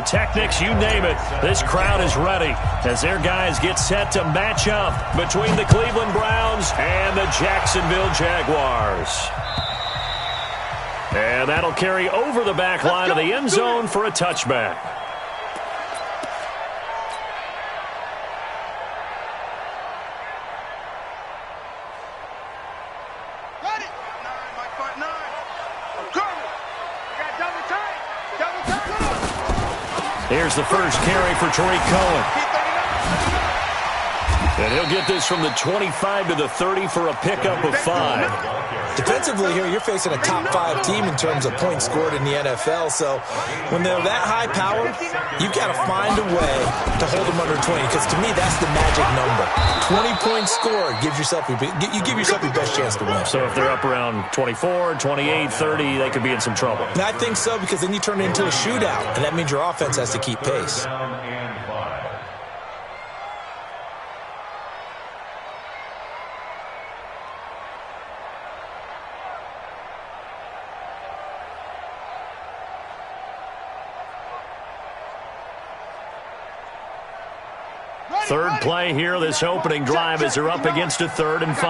pyrotechnics, you name it. This crowd is ready as their guys get set to match up between the Cleveland Browns and the Jacksonville Jaguars. And that'll carry over the back line of the end zone for a touchback. Here's the first carry for Tariq Cohen. And he'll get this from the 25 to the 30 for a pickup of 5. Defensively here, you're facing a top 5 team in terms of points scored in the NFL. So when they're that high powered, you've got to find a way to hold them under 20. Because to me, that's the magic number. 20-point score gives yourself you give yourself your best chance to win. So if they're up around 24, 28, 30, they could be in some trouble. And I think so, because then you turn it into a shootout, and that means your offense has to keep pace. Third play here, this opening drive, as they're up against a 3rd and 5.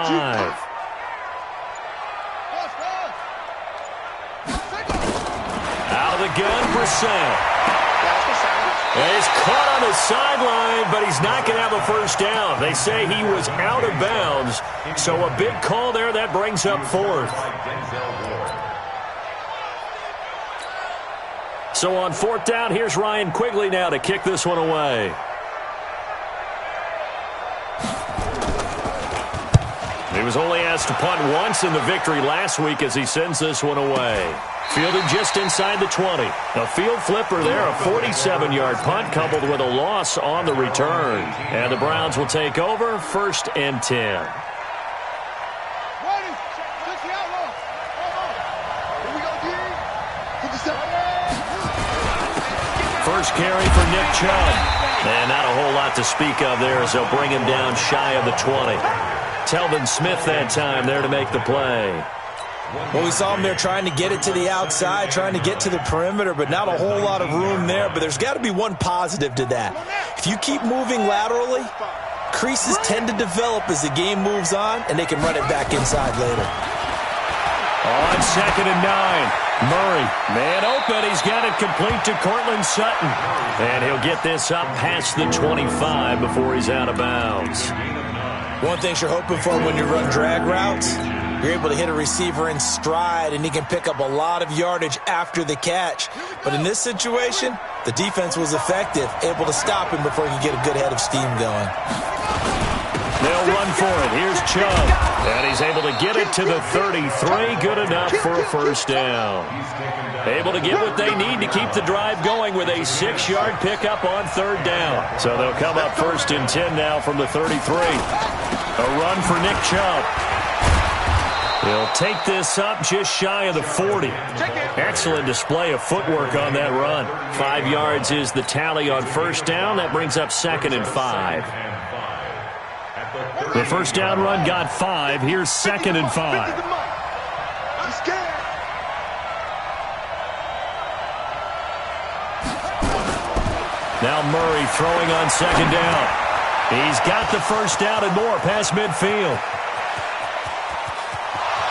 Out of the gun, Brissett. He's caught on the sideline, but he's not going to have a first down. They say he was out of bounds, so a big call there. That brings up 4th. So on 4th down, here's Ryan Quigley now to kick this one away. He was only asked to punt once in the victory last week as he sends this one away. Fielded just inside the 20. A field flipper there, a 47-yard punt coupled with a loss on the return. And the Browns will take over, 1st and 10. First carry for Nick Chubb. And not a whole lot to speak of there as they'll bring him down shy of the 20. Telvin Smith that time there to make the play. Well, we saw him there trying to get it to the outside, trying to get to the perimeter, but not a whole lot of room there. But there's got to be one positive to that. If you keep moving laterally, creases tend to develop as the game moves on, and they can run it back inside later. On 2nd and 9. Murray, man open. He's got it complete to Cortland Sutton. And he'll get this up past the 25 before he's out of bounds. One thing you're hoping for when you run drag routes, you're able to hit a receiver in stride, and he can pick up a lot of yardage after the catch. But in this situation, the defense was effective, able to stop him before he could get a good head of steam going. They'll run for it. Here's Chubb. And he's able to get it to the 33. Good enough for a first down. Able to get what they need to keep the drive going with a 6-yard pickup on 3rd down. So they'll come up 1st and 10 now from the 33. A run for Nick Chubb. He'll take this up just shy of the 40. Excellent display of footwork on that run. 5 yards is the tally on 1st down. That brings up 2nd and 5. The first down run got 5. Here's 2nd and 5. Now Murray throwing on 2nd down. He's got the first down and more past midfield.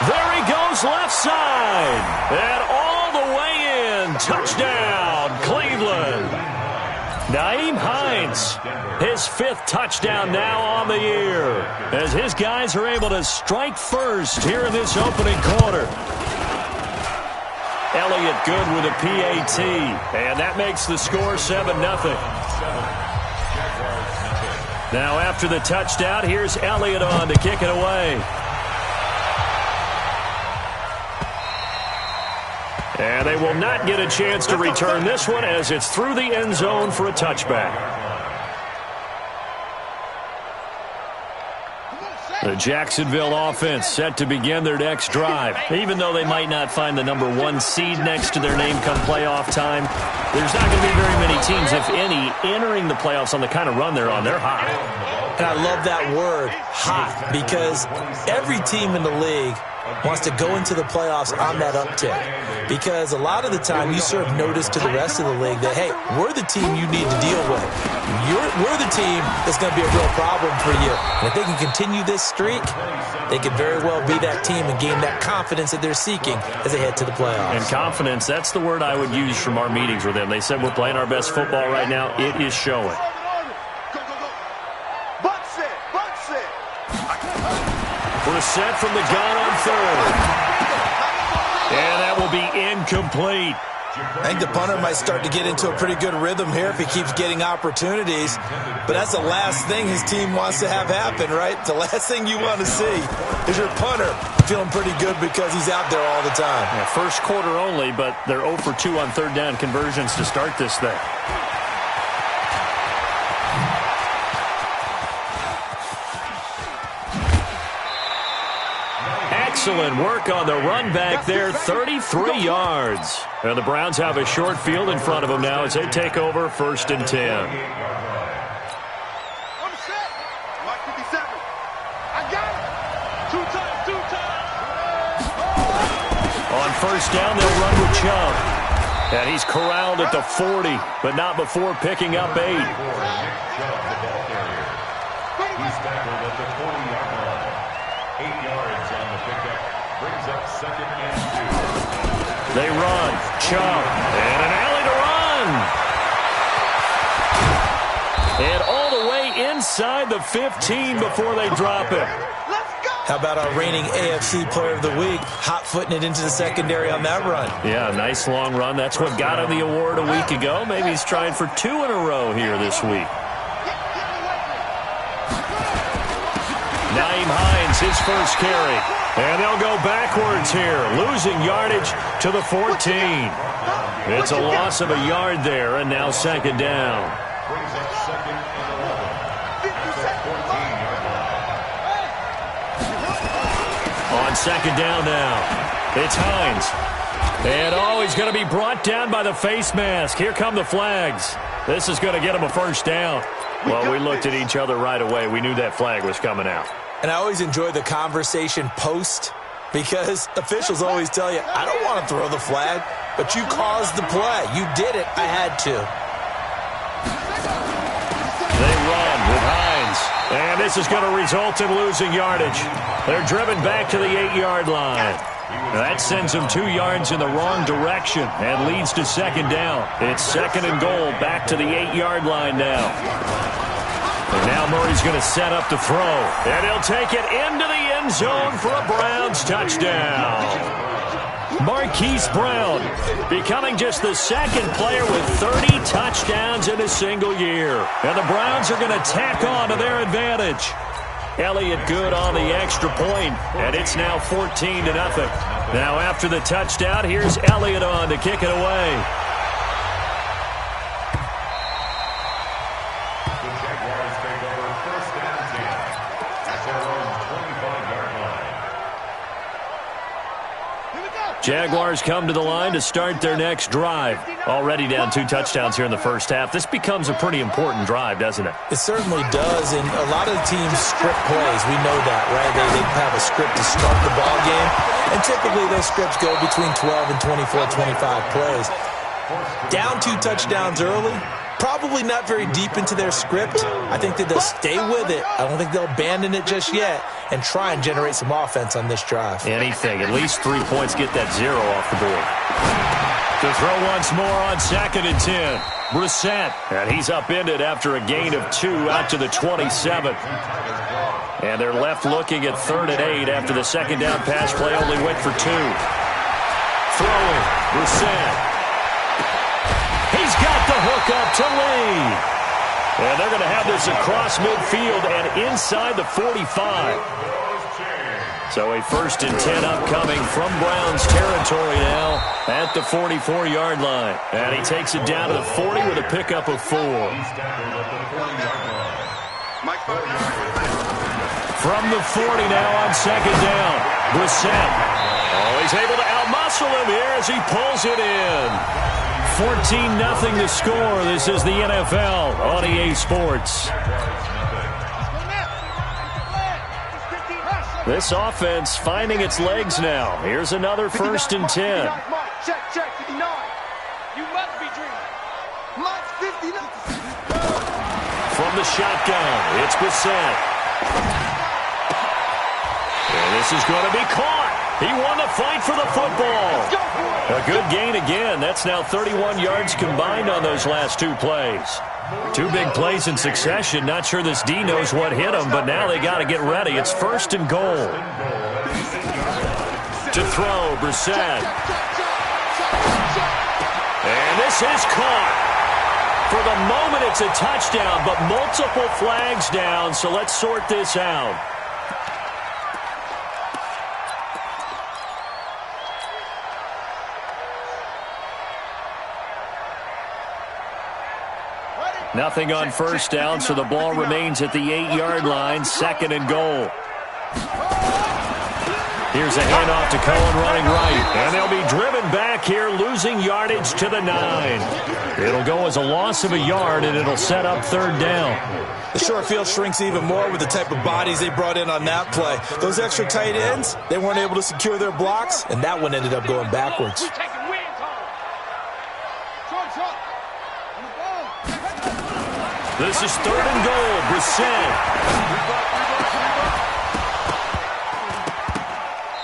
There he goes left side. And all the way in. Touchdown, Cleveland. Nyheim Hines, his 5th touchdown now on the year, as his guys are able to strike first here in this opening quarter. Elliott good with a PAT, and that makes the score 7-0. Now after the touchdown, here's Elliott on to kick it away. And they will not get a chance to return this one as it's through the end zone for a touchback. The Jacksonville offense set to begin their next drive. Even though they might not find the number 1 seed next to their name come playoff time, there's not going to be very many teams, if any, entering the playoffs on the kind of run they're on. They're hot. And I love that word, hot, because every team in the league wants to go into the playoffs on that uptick. Because a lot of the time you serve notice to the rest of the league that, hey, we're the team you need to deal with. We're the team that's going to be a real problem for you. And if they can continue this streak, they could very well be that team and gain that confidence that they're seeking as they head to the playoffs. And confidence, that's the word I would use from our meetings with them. They said we're playing our best football right now. It is showing. Brissett from the gun on third. And that will be incomplete. I think the punter might start to get into a pretty good rhythm here if he keeps getting opportunities. But that's the last thing his team wants to have happen, right? The last thing you want to see is your punter feeling pretty good because he's out there all the time. Yeah, first quarter only, but they're 0 for 2 on third down conversions to start this thing. Excellent work on the run back there, 33 yards. And the Browns have a short field in front of them now as they take over 1st and 10. On first down, they'll run with Chubb. And he's corralled at the 40, but not before picking up 8. He's tackled at the 40-yard line. 8 yards on the pickup. Brings up 2nd and 2. They run. Chubb. And an alley to run. And all the way inside the 15 before they drop it. How about our reigning AFC Player of the Week, hot-footing it into the secondary on that run? Yeah, nice long run. That's what got him the award a week ago. Maybe he's trying for 2 in a row here this week. Nyheim Hines, his first carry. And they'll go backwards here, losing yardage to the 14. It's a loss of a yard there, and now 2nd down. Brings up 2nd and 11. At the 14-yard line. On 2nd down now, it's Hines. And, he's going to be brought down by the face mask. Here come the flags. This is going to get him a 1st down. Well, we looked at each other right away. We knew that flag was coming out. And I always enjoy the conversation post because officials always tell you, I don't want to throw the flag, but you caused the play. You did it. I had to. They run with Hines. And this is going to result in losing yardage. They're driven back to the 8-yard line. That sends them 2 yards in the wrong direction and leads to 2nd down. It's 2nd and goal back to the 8-yard line now. And now Murray's going to set up to throw. And he'll take it into the end zone for a Browns touchdown. Marquise Brown becoming just the 2nd player with 30 touchdowns in a single year. And the Browns are going to tack on to their advantage. Elliott good on the extra point, and it's now 14-0. Now after the touchdown, here's Elliott on to kick it away. Jaguars come to the line to start their next drive. Already down 2 touchdowns here in the first half. This becomes a pretty important drive, doesn't it? It certainly does, and a lot of the teams script plays. We know that, right? They have a script to start the ball game, and typically those scripts go between 12 and 24, 25 plays. Down 2 touchdowns early, probably not very deep into their script. I think that they'll stay with it. I don't think they'll abandon it just yet and try and generate some offense on this drive. Anything. At least 3 points, get that 0 off the board. To throw once more on 2nd and 10. Brissett. And he's upended after a gain of 2 out to the 27. And they're left looking at 3rd and 8 after the 2nd down pass play only went for 2. Throwing. Brissett. He's got the hook up to Lee. And they're going to have this across midfield and inside the 45. So a 1st and 10 upcoming from Browns territory now at the 44-yard line. And he takes it down to the 40 with a pickup of 4. From the 40 now on 2nd down. Brissett. Oh, he's able to outmuscle him here as he pulls it in. 14-0 the score. This is the NFL on EA Sports. This offense finding its legs now. Here's another 1st and 10. Check, 59. You must be dreaming. Mike's 59. From the shotgun, it's Brissett. And this is going to be caught. He won the fight for the football. A good gain again. That's now 31 yards combined on those last 2 plays. 2 big plays in succession. Not sure this D knows what hit him, but now they got to get ready. It's 1st and goal. To throw, Brissett. And this is caught. For the moment, it's a touchdown, but multiple flags down, so let's sort this out. Nothing on 1st down, so the ball remains at the 8-yard line, 2nd and goal. Here's a handoff to Cohen running right, and they'll be driven back here, losing yardage to the 9. It'll go as a loss of a yard, and it'll set up 3rd down. The short field shrinks even more with the type of bodies they brought in on that play. Those extra tight ends, they weren't able to secure their blocks, and that one ended up going backwards. This is 3rd and goal. Brissett.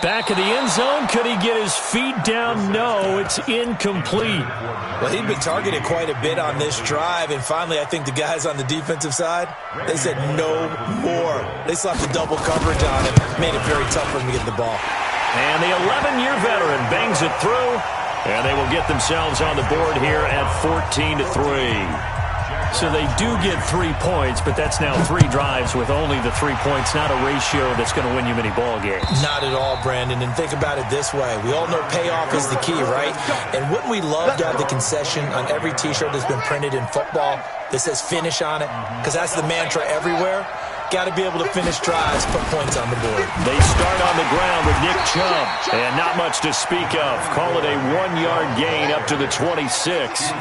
Back of the end zone. Could he get his feet down? No, it's incomplete. Well, he'd been targeted quite a bit on this drive, and finally I think the guys on the defensive side, they said no more. They slapped the double coverage on him, made it very tough for him to get the ball. And the 11-year veteran bangs it through, and they will get themselves on the board here at 14-3. So they do get 3 points, but that's now 3 drives with only the 3 points, not a ratio that's going to win you many ball games. Not at all, Brandon, and think about it this way. We all know payoff is the key, right? And wouldn't we love to have the concession on every T-shirt that's been printed in football that says finish on it? Because that's the mantra everywhere. Got to be able to finish drives, put points on the board. They start on the ground with Nick Chubb, and not much to speak of. Call it a 1-yard gain up to the 26.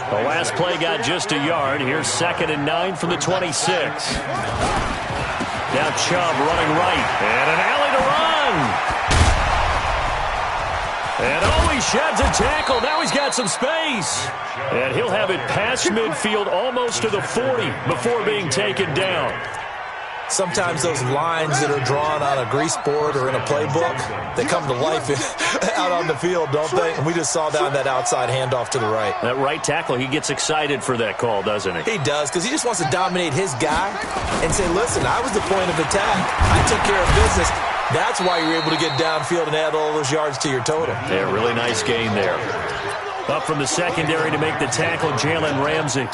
The last play got just a yard. Here's 2nd and 9 from the 26. Now Chubb running right, and an alley to run. And he sheds a tackle. Now he's got some space. And he'll have it past midfield almost to the 40 before being taken down. Sometimes those lines that are drawn on a grease board or in a playbook, they come to life out on the field, don't they? And we just saw that outside handoff to the right. That right tackle, he gets excited for that call, doesn't he? He does, because he just wants to dominate his guy and say, listen, I was the point of attack. I took care of business. That's why you're able to get downfield and add all those yards to your total. Yeah, really nice gain there. Up from the secondary to make the tackle, Jalen Ramsey.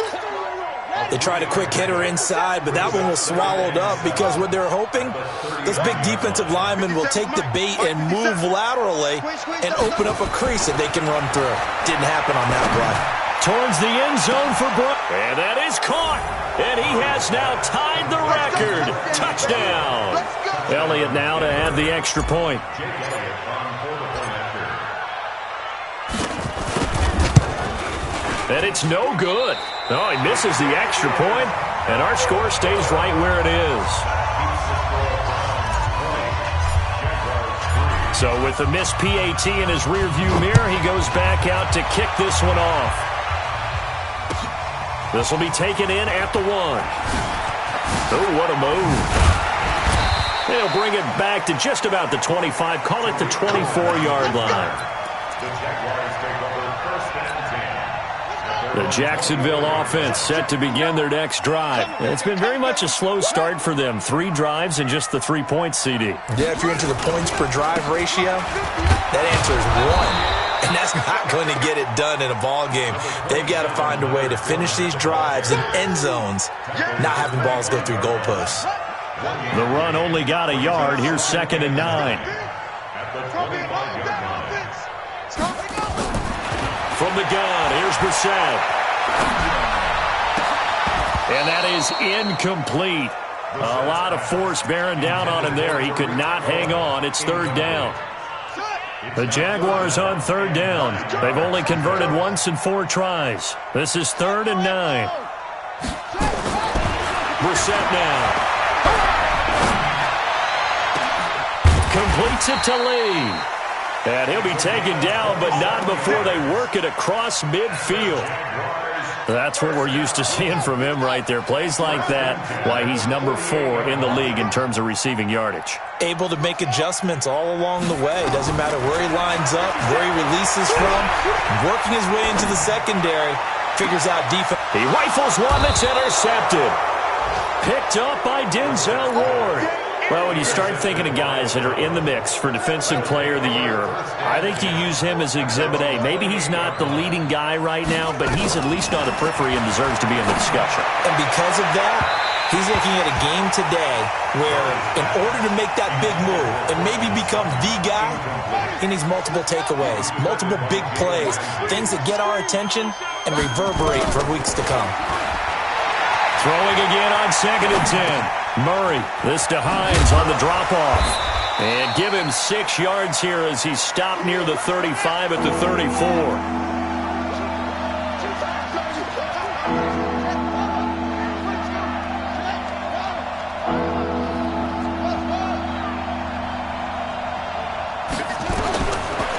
They tried a quick hitter inside, but that one was swallowed up because what they're hoping, those big defensive linemen will take the bait and move laterally and open up a crease that they can run through. Didn't happen on that play. Towards the end zone for Brook. And that is caught. And he has now tied the record. Touchdown. Elliott now to add the extra point. And it's no good. No, he misses the extra point, and our score stays right where it is. So with the missed PAT in his rearview mirror, he goes back out to kick this one off. This will be taken in at the 1. Oh, what a move. They'll bring it back to just about the 25. Call it the 24-yard line. The Jacksonville offense set to begin their next drive. It's been very much a slow start for them. 3 drives and just the 3 points, CD. Yeah, if you're into the points per drive ratio, that answer is 1. And that's not going to get it done in a ball game. They've got to find a way to finish these drives in end zones, not having balls go through goalposts. The run only got a yard. Here's 2nd and 9. From the gun, here's Brissett. And that is incomplete. A lot of force bearing down on him there. He could not hang on. It's 3rd down. The Jaguars on 3rd down. They've only converted once in 4 tries. This is 3rd and 9. Brissett now. completes it to Lee. And he'll be taken down, but not before they work it across midfield. That's what we're used to seeing from him right there. Plays like that, why he's number 4 in the league in terms of receiving yardage. Able to make adjustments all along the way. Doesn't matter where he lines up, where he releases from. Working his way into the secondary. Figures out defense. He rifles one that's intercepted. Picked up by Denzel Ward. Well, when you start thinking of guys that are in the mix for Defensive Player of the Year, I think you use him as Exhibit A. Maybe he's not the leading guy right now, but he's at least on the periphery and deserves to be in the discussion. And because of that, he's looking at a game today where in order to make that big move and maybe become the guy, he needs multiple takeaways, multiple big plays, things that get our attention and reverberate for weeks to come. Throwing again on 2nd and 10. Murray, this to Hines on the drop-off. And give him 6 yards here as he's stopped near the 35 at the 34.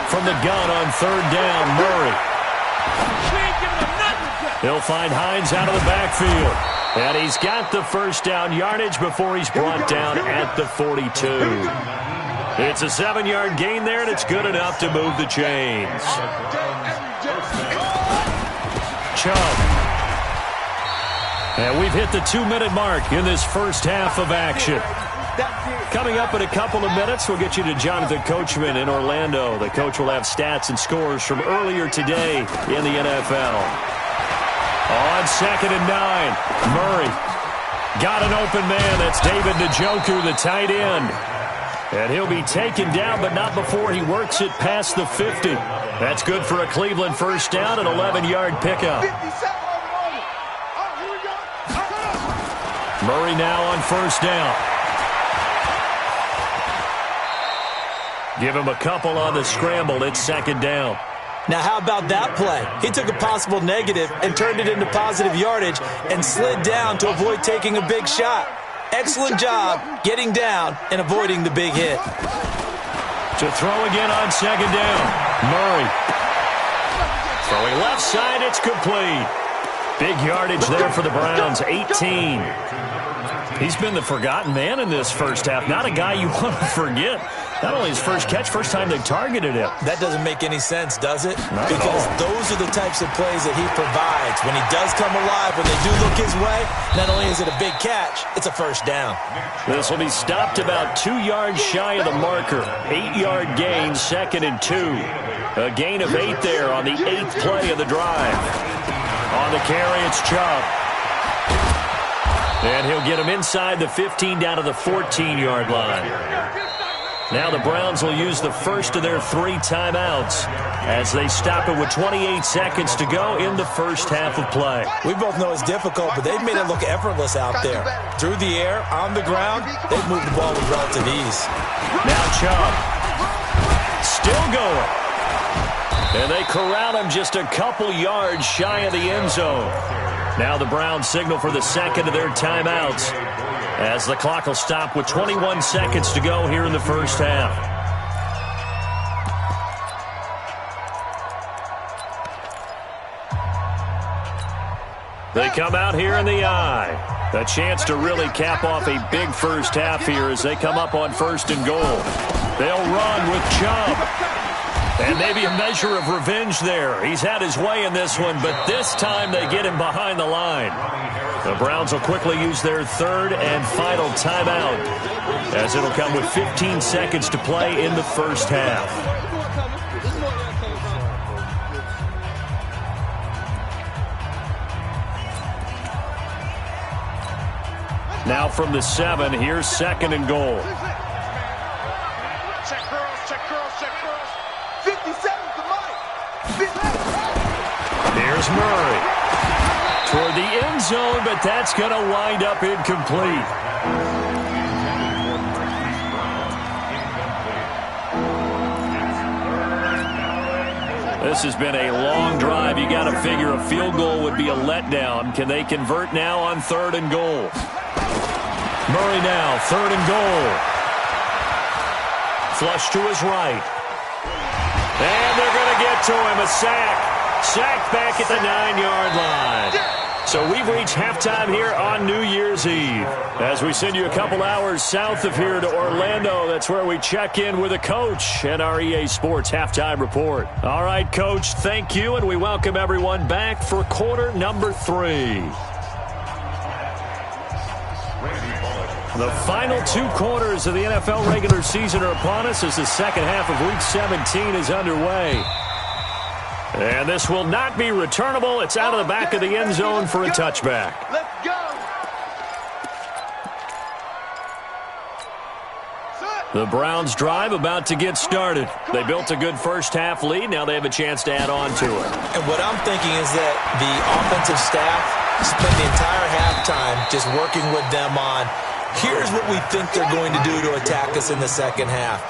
From the gun on 3rd down, Murray. He'll find Hines out of the backfield. And he's got the first down yardage before he's brought down at the 42. It's a 7-yard gain there, and it's good enough to move the chains. Chubb. And we've hit the 2-minute mark in this first half of action. Coming up in a couple of minutes, we'll get you to Jonathan Coachman in Orlando. The coach will have stats and scores from earlier today in the NFL. On 2nd and 9, Murray got an open man. That's David Njoku, the tight end. And he'll be taken down, but not before he works it past the 50. That's good for a Cleveland first down, an 11-yard pickup. Murray now on first down. Give him a couple on the scramble. It's 2nd down. Now, how about that play? He took a possible negative and turned it into positive yardage and slid down to avoid taking a big shot. Excellent job getting down and avoiding the big hit. To throw again on 2nd down. Murray. Throwing left side, it's complete. Big yardage there for the Browns, 18. He's been the forgotten man in this first half. Not a guy you want to forget. Not only his first catch, first time they targeted him. That doesn't make any sense, does it? Not because at all. Those are the types of plays that he provides. When he does come alive, when they do look his way, not only is it a big catch, it's a first down. This will be stopped about 2 yards shy of the marker. 8-yard gain, 2nd and 2. A gain of 8 there on the 8th play of the drive. On the carry, it's Chubb. And he'll get him inside the 15 down to the 14-yard line. Now the Browns will use the first of their 3 timeouts as they stop it with 28 seconds to go in the first half of play. We both know it's difficult, but they've made it look effortless out there. Through the air, on the ground, they've moved the ball with relative ease. Now Chubb. Still going. And they corral him just a couple yards shy of the end zone. Now the Browns signal for the second of their timeouts as the clock will stop with 21 seconds to go here in the first half. They come out here in the eye. A chance to really cap off a big first half here as they come up on 1st and goal. They'll run with Chubb. And maybe a measure of revenge there. He's had his way in this one, but this time they get him behind the line. The Browns will quickly use their 3rd and final timeout as it'll come with 15 seconds to play in the first half. Now from the 7, here's 2nd and goal. Check girls, check girls, check girls. 57 to Mike. Here's Murray. Toward the end zone, but that's going to wind up incomplete. This has been a long drive. You got to figure a field goal would be a letdown. Can they convert now on 3rd and goal? Murray now, 3rd and goal. flush to his right. And they're going to get to him. A sack. Sacked back at the 9-yard line. So we've reached halftime here on New Year's Eve. As we send you a couple hours south of here to Orlando, that's where we check in with the coach and our EA Sports halftime report. All right, Coach, thank you, and we welcome everyone back for quarter number 3. The final 2 quarters of the NFL regular season are upon us as the second half of Week 17 is underway. And this will not be returnable. It's out of the back of the end zone for a touchback. Let's go. The Browns drive about to get started. They built a good first half lead. Now they have a chance to add on to it. And what I'm thinking is that the offensive staff spent the entire halftime just working with them on, here's what we think they're going to do to attack us in the second half.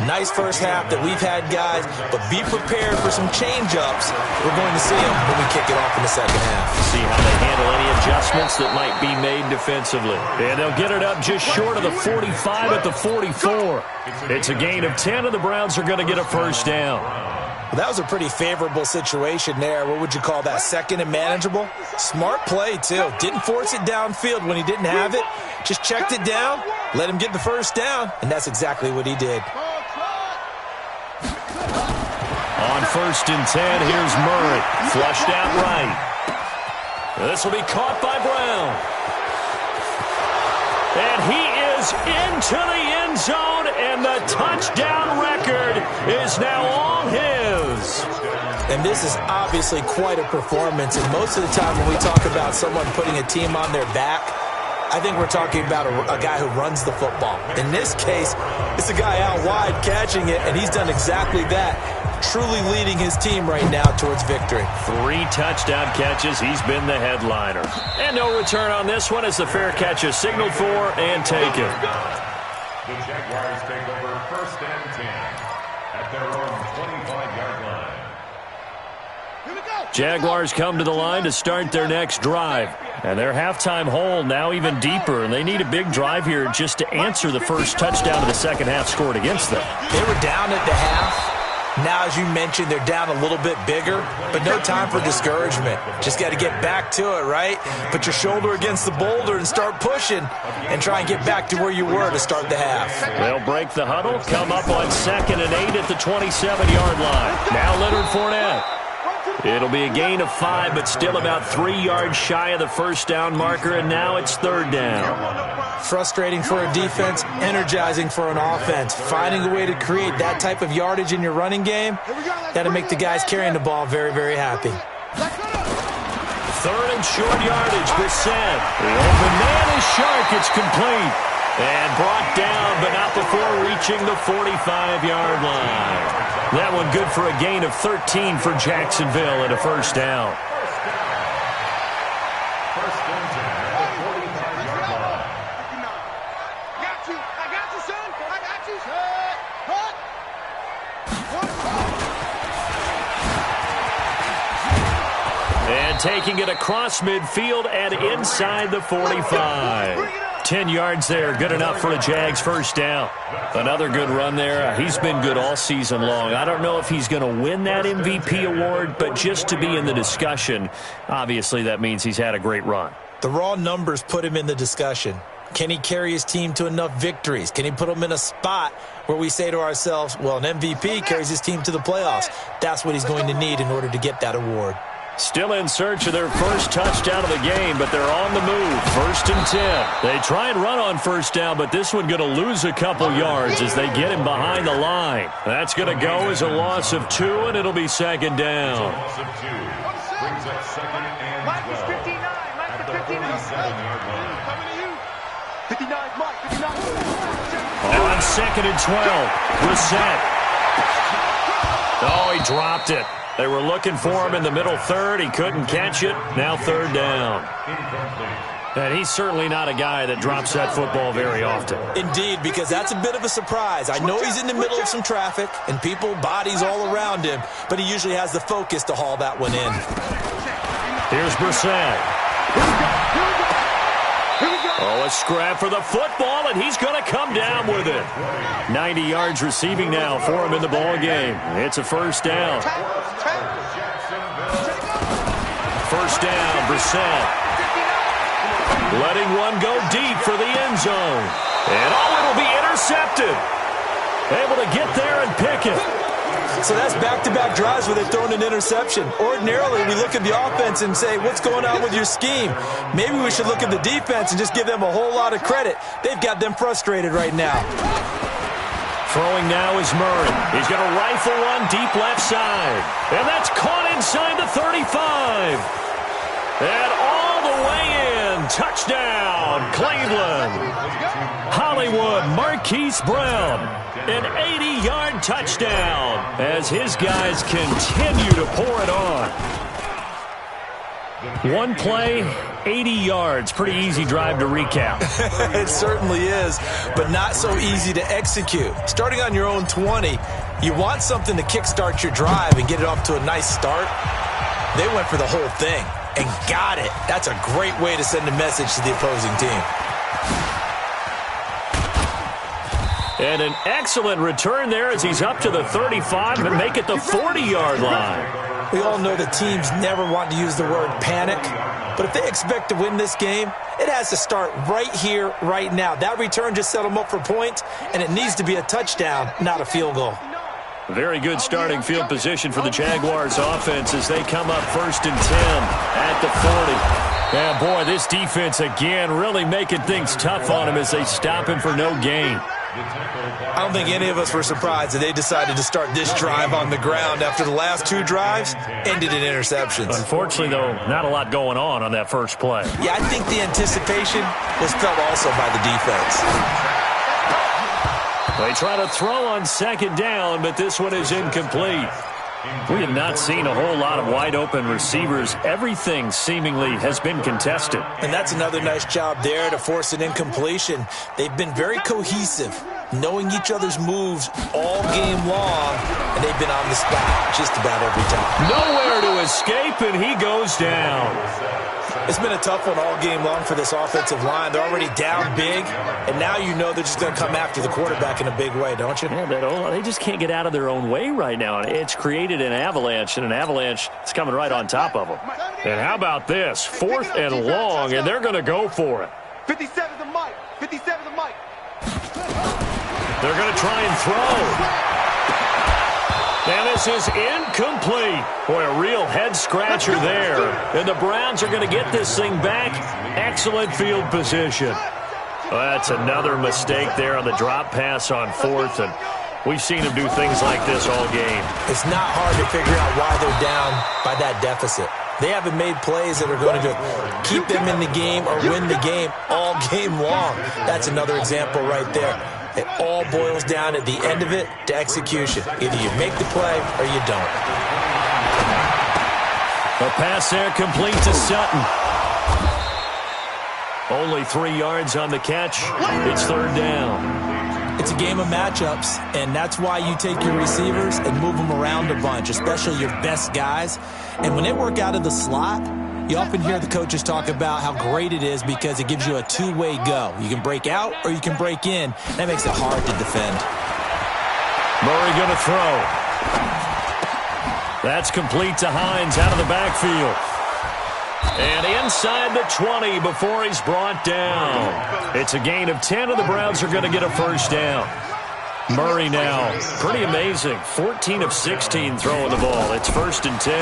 Nice first half that we've had, guys, but be prepared for some change-ups. We're going to see them when we kick it off in the second half. See how they handle any adjustments that might be made defensively. And they'll get it up just short of the 45 at the 44. It's a gain of 10, and the Browns are going to get a first down. Well, that was a pretty favorable situation there. What would you call that? Second and manageable? Smart play, too. Didn't force it downfield when he didn't have it. Just checked it down, let him get the first down, and that's exactly what he did. On 1st and 10, here's Murray. Flushed out right. This will be caught by Brown. And he is into the end zone, and the touchdown record is now all his. And this is obviously quite a performance, and most of the time when we talk about someone putting a team on their back, I think we're talking about a guy who runs the football. In this case, it's a guy out wide catching it, and he's done exactly that, truly leading his team right now towards victory. 3 touchdown catches. He's been the headliner. And no return on this one as the fair catch is signaled for and taken. The Jaguars take over 1st and 10 at their own 25-yard line. Jaguars come to the line to start their next drive. And their halftime hole now even deeper, and they need a big drive here just to answer the first touchdown of the second half scored against them. They were down at the half. Now, as you mentioned, they're down a little bit bigger, but no time for discouragement. Just got to get back to it, right? Put your shoulder against the boulder and start pushing and try and get back to where you were to start the half. They'll break the huddle, come up on 2nd and 8 at the 27-yard line. Now Leonard Fournette. It'll be a gain of 5, but still about 3 yards shy of the first down marker, and now it's 3rd down. Frustrating for a defense, energizing for an offense. Finding a way to create that type of yardage in your running game, that'll make the guys carrying the ball very, very happy. 3rd and short yardage, Brissett. The open man is Shark. It's complete. And brought down, but not before reaching the 45-yard line. That one good for a gain of 13 for Jacksonville and a first down. First and 10 at the 45-yard line. I got you, son. I got you. And taking it across midfield and inside the 45. 10 yards there, good enough for a Jags first down. Another good run there. He's been good all season long. I don't know if he's going to win that MVP award, but just to be in the discussion, obviously that means he's had a great run. The raw numbers put him in the discussion. Can he carry his team to enough victories? Can he put them in a spot where we say to ourselves, well, an MVP carries his team to the playoffs. That's what he's going to need in order to get that award. Still in search of their first touchdown of the game, but they're on the move. 1st and 10. They try and run on first down, but this one going to lose a couple yards as they get him behind the line. That's going to go as a loss of 2, and it'll be 2nd down. Loss of 2 brings up 2nd and 12 at the 47-yard line. 59, Mike. 59. On 2nd and 12, Brissett. Oh, he dropped it. They were looking for him in the middle 3rd. He couldn't catch it. Now 3rd down. And he's certainly not a guy that drops that football very often. Indeed, because that's a bit of a surprise. I know he's in the middle of some traffic and people, bodies all around him, but he usually has the focus to haul that one in. Here's Brissett. Oh, a scrap for the football, and he's going to come down with it. 90 yards receiving now for him in the ball game. It's a first down. First down, Brissett. Letting one go deep for the end zone. And it'll be intercepted. Able to get there and pick it. So that's back-to-back drives where they've thrown an interception. Ordinarily, we look at the offense and say, what's going on with your scheme? Maybe we should look at the defense and just give them a whole lot of credit. They've got them frustrated right now. Throwing now is Murray. He's going to rifle one deep left side. And that's caught inside the 35. And all the way in. Touchdown, Cleveland. Hollywood, Marquise Brown. An 80-yard touchdown as his guys continue to pour it on. One play, 80 yards. Pretty easy drive to recap. It certainly is, but not so easy to execute. Starting on your own 20, you want something to kickstart your drive and get it off to a nice start. They went for the whole thing and got it. That's a great way to send a message to the opposing team. And an excellent return there as he's up to the 35 and make it the 40-yard line. We all know that teams never want to use the word panic, but if they expect to win this game, it has to start right here, right now. That return just set them up for points, and it needs to be a touchdown, not a field goal. Very good starting field position for the Jaguars offense as they come up 1st and 10 at the 40. Yeah, boy, this defense again really making things tough on him as they stop him for no gain. I don't think any of us were surprised that they decided to start this drive on the ground after the last two drives ended in interceptions. Unfortunately, though, not a lot going on that first play. Yeah, I think the anticipation was felt also by the defense. They try to throw on 2nd down, but this one is incomplete. We have not seen a whole lot of wide-open receivers. Everything seemingly has been contested. And that's another nice job there to force an incompletion. They've been very cohesive, knowing each other's moves all game long, and they've been on the spot just about every time. Nowhere to escape, and he goes down. It's been a tough one all game long for this offensive line. They're already down big, and now you know they're just going to come after the quarterback in a big way, don't you? Yeah, they just can't get out of their own way right now. It's created an avalanche, and an avalanche is coming right on top of them. And how about this? 4th and long, and they're going to go for it. 57 the mic. 57 the mic. They're going to try and throw. And this is incomplete. Boy, a real head-scratcher there. And the Browns are going to get this thing back. Excellent field position. Well, that's another mistake there on the drop pass on 4th. And we've seen them do things like this all game. It's not hard to figure out why they're down by that deficit. They haven't made plays that are going to keep them in the game or win the game all game long. That's another example right there. It all boils down at the end of it to execution. Either you make the play or you don't. A pass there complete to Sutton. Only 3 yards on the catch. It's 3rd down. It's a game of matchups, and that's why you take your receivers and move them around a bunch, especially your best guys. And when they work out of the slot, you often hear the coaches talk about how great it is because it gives you a two-way go. You can break out or you can break in. That makes it hard to defend. Murray going to throw. That's complete to Hines out of the backfield. And inside the 20 before he's brought down. It's a gain of 10, and the Browns are going to get a first down. Murray now, pretty amazing. 14 of 16 throwing the ball. It's 1st and 10.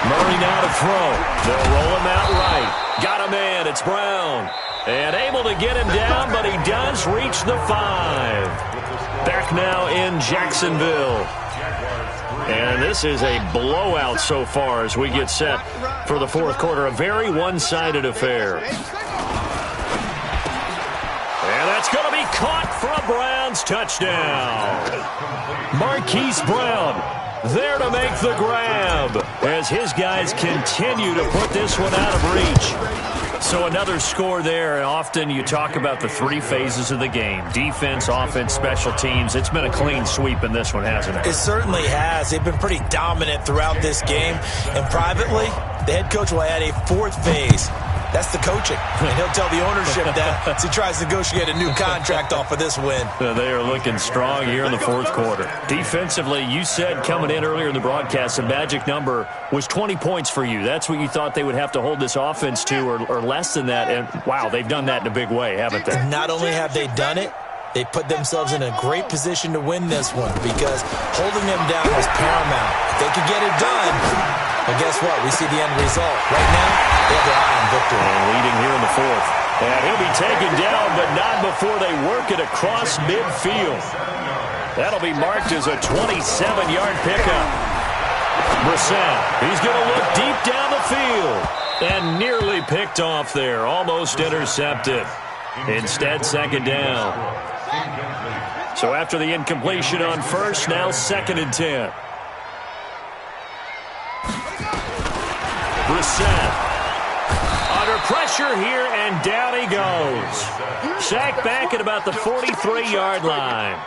Murray now to throw. They'll roll him out right. Got a man. It's Brown. And able to get him down, but he does reach the 5. Back now in Jacksonville. And this is a blowout so far as we get set for the 4th quarter. A very one-sided affair. And that's going to be caught for a Browns touchdown. Marquise Brown there to make the grab as his guys continue to put this one out of reach. So another score there, and often you talk about the 3 phases of the game. Defense, offense, special teams. It's been a clean sweep in this one, hasn't it? It certainly has. They've been pretty dominant throughout this game. And privately, The head coach will add a fourth phase. That's the coaching. And he'll tell the ownership that as he tries to negotiate a new contract off of this win. They are looking strong here in the fourth quarter. Defensively, you said coming in earlier in the broadcast, the magic number was 20 points for you. That's what you thought they would have to hold this offense to, or less than that. And, wow, they've done that in a big way, haven't they? And not only have they done it, they put themselves in a great position to win this one because holding them down was paramount. If they could get it done, well, guess what? We see the end result. Right now, they have their eye on victory. And leading here in the fourth. And he'll be taken down, but not before they work it across midfield. That'll be marked as a 27-yard pickup. Brissett, he's going to look deep down the field. And nearly picked off there. Almost intercepted. Instead, second down. So after the incompletion on first, now 2nd and 10. Brissett under pressure here, and down he goes. Sacked back at about the 43-yard line.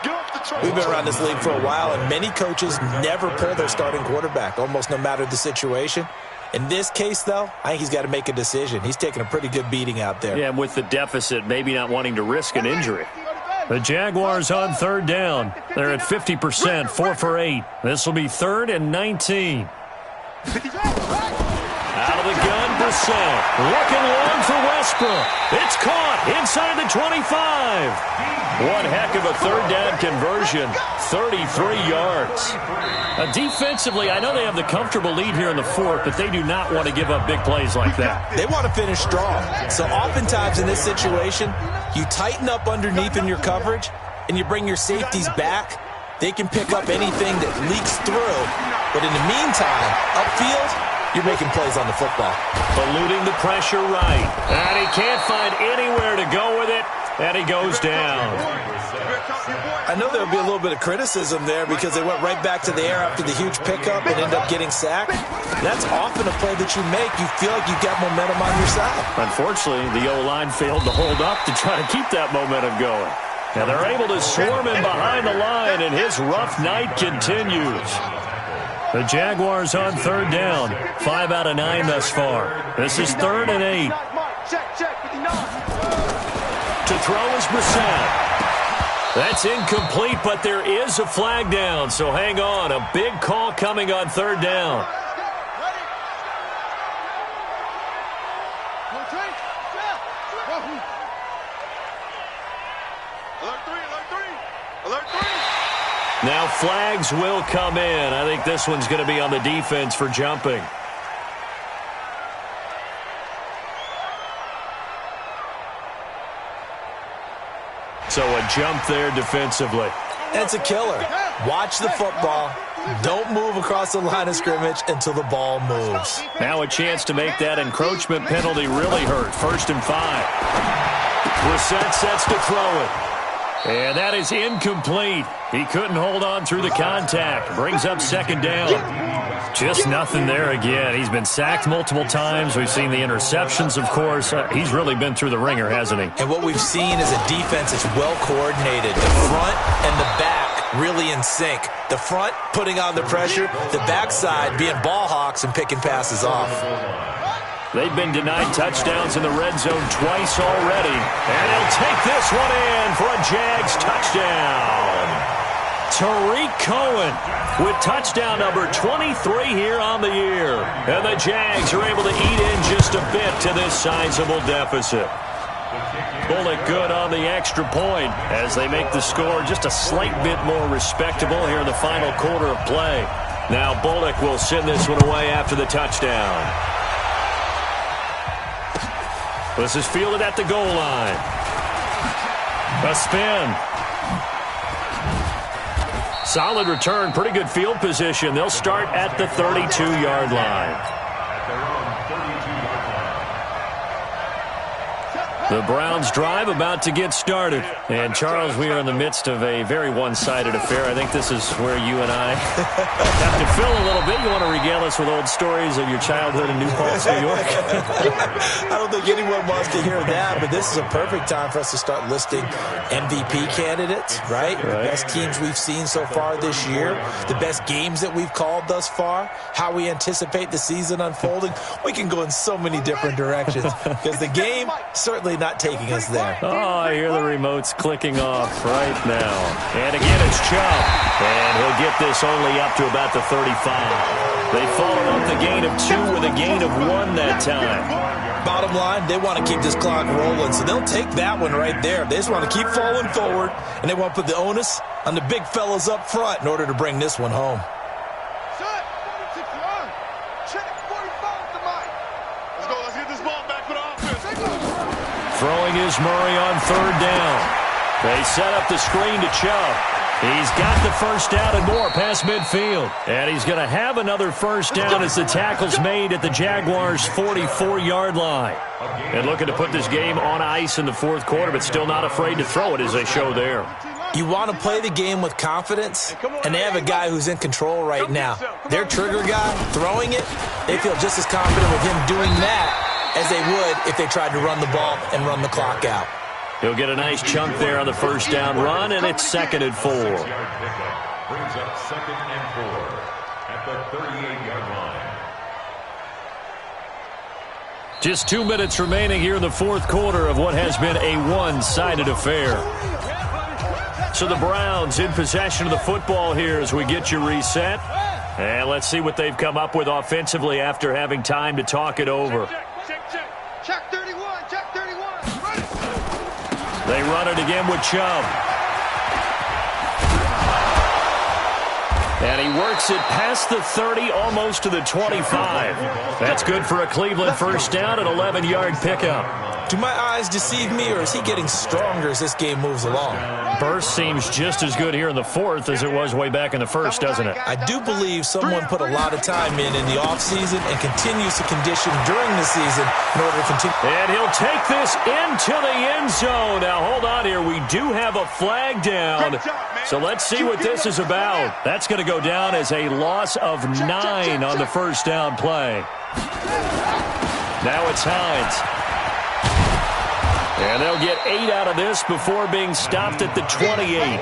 We've been around this league for a while, and many coaches never pull their starting quarterback, almost no matter the situation. In this case, though, I think he's got to make a decision. He's taking a pretty good beating out there. Yeah, and with the deficit, maybe not wanting to risk an injury. The Jaguars on 3rd down. They're at 50%, 4 for 8. This will be 3rd and 19. Out of the gun, Brissett. Looking long for Westbrook. It's caught inside the 25. One heck of a 3rd down conversion. 33 yards. Defensively, I know they have the comfortable lead here in the 4th, but they do not want to give up big plays like that. They want to finish strong. So oftentimes in this situation, you tighten up underneath in your coverage, and you bring your safeties back. They can pick up anything that leaks through. But in the meantime, upfield, you're making plays on the football. Eluding the pressure right. And he can't find anywhere to go with it. And he goes down. I know there'll be a little bit of criticism there because they went right back to the air after the huge pickup and ended up getting sacked. That's often a play that you make. You feel like you've got momentum on your side. Unfortunately, the O-line failed to hold up to try to keep that momentum going. And they're able to swarm him behind the line, and his rough night continues. The Jaguars on 3rd down. 5 out of 9 thus far. This is 3rd and 8. To throw is Brissett. That's incomplete, but there is a flag down, so hang on. A big call coming on 3rd down. Now flags will come in. I think this one's going to be on the defense for jumping. So a jump there defensively. That's a killer. Watch the football. Don't move across the line of scrimmage until the ball moves. Now a chance to make that encroachment penalty really hurt. 1st and 5. Brissett sets to throw it. And that is incomplete. He couldn't hold on through the contact. Brings up 2nd down. Just nothing there again. He's been sacked multiple times. We've seen the interceptions, of course. He's really been through the ringer, hasn't he? And what we've seen is a defense that's well coordinated. The front and the back really in sync. The front putting on the pressure. The backside being ball hawks and picking passes off. They've been denied touchdowns in the red zone twice already. And he'll take this one in for a Jags touchdown. Tariq Cohen with touchdown number 23 here on the year. And the Jags are able to eat in just a bit to this sizable deficit. Bullock good on the extra point as they make the score just a slight bit more respectable here in the final quarter of play. Now Bullock will send this one away after the touchdown. This is fielded at the goal line. A spin. Solid return, pretty good field position. They'll start at the 32-yard line. The Browns drive about to get started. And, Charles, we are in the midst of a very one-sided affair. I think this is where you and I have to fill a little bit. You want to regale us with old stories of your childhood in New Paltz, New York? I don't think anyone wants to hear that, but this is a perfect time for us to start listing MVP candidates, right? The best teams we've seen so far this year, the best games that we've called thus far, how we anticipate the season unfolding. We can go in so many different directions because the game certainly not taking us there. Oh, I hear the remotes clicking off right now. And again, it's Chubb. And he'll get this only up to about the 35. They follow up the gain of 2 with a gain of 1 that time. Bottom line, they want to keep this clock rolling, so they'll take that one right there. They just want to keep falling forward, and they want to put the onus on the big fellas up front in order to bring this one home. Throwing is Murray on 3rd down. They set up the screen to Chubb. He's got the first down and more past midfield. And he's going to have another first down as the tackle's made at the Jaguars' 44-yard line. And looking to put this game on ice in the 4th quarter, but still not afraid to throw it as they show there. You want to play the game with confidence, and they have a guy who's in control right now. Their trigger guy, throwing it, they feel just as confident with him doing that as they would if they tried to run the ball and run the clock out. He'll get a nice chunk there on the first down run, and it's 2nd and 4. Brings up 2nd and 4 at the 38-yard line. Just 2 minutes remaining here in the 4th quarter of what has been a one-sided affair. So the Browns in possession of the football here as we get you reset. And let's see what they've come up with offensively after having time to talk it over. Check 31, check 31. Run it. They run it again with Chubb. And he works it past the 30, almost to the 25. That's good for a Cleveland first down, an 11-yard pickup. Do my eyes deceive me, or is he getting stronger as this game moves along? Burst seems just as good here in the 4th as it was way back in the 1st, doesn't it? I do believe someone put a lot of time in the offseason and continues to condition during the season in order to continue. And he'll take this into the end zone. Now, hold on here. We do have a flag down. So let's see what this is about. That's going to go down as a loss of 9 on the first down play. Now it's Hines. And they'll get 8 out of this before being stopped at the 28.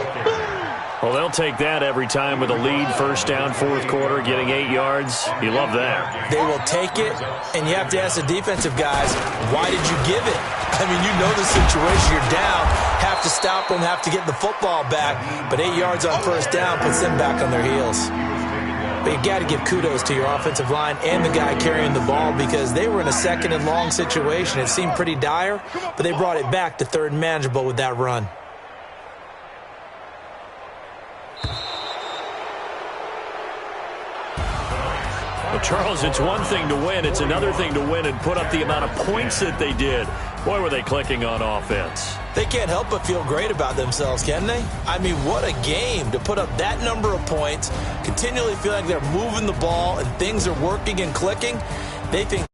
Well, they'll take that every time with a lead, first down, 4th quarter, getting 8 yards. You love that. They will take it, and you have to ask the defensive guys, why did you give it? I mean, you know the situation. You're down, have to stop them, have to get the football back, but 8 yards on first down puts them back on their heels. But you've got to give kudos to your offensive line and the guy carrying the ball because they were in a 2nd and long situation. It seemed pretty dire, but they brought it back to 3rd and manageable with that run. Well, Charles, it's one thing to win. It's another thing to win and put up the amount of points that they did. Boy, were they clicking on offense. They can't help but feel great about themselves, can they? I mean, what a game to put up that number of points, continually feel like they're moving the ball and things are working and clicking. They think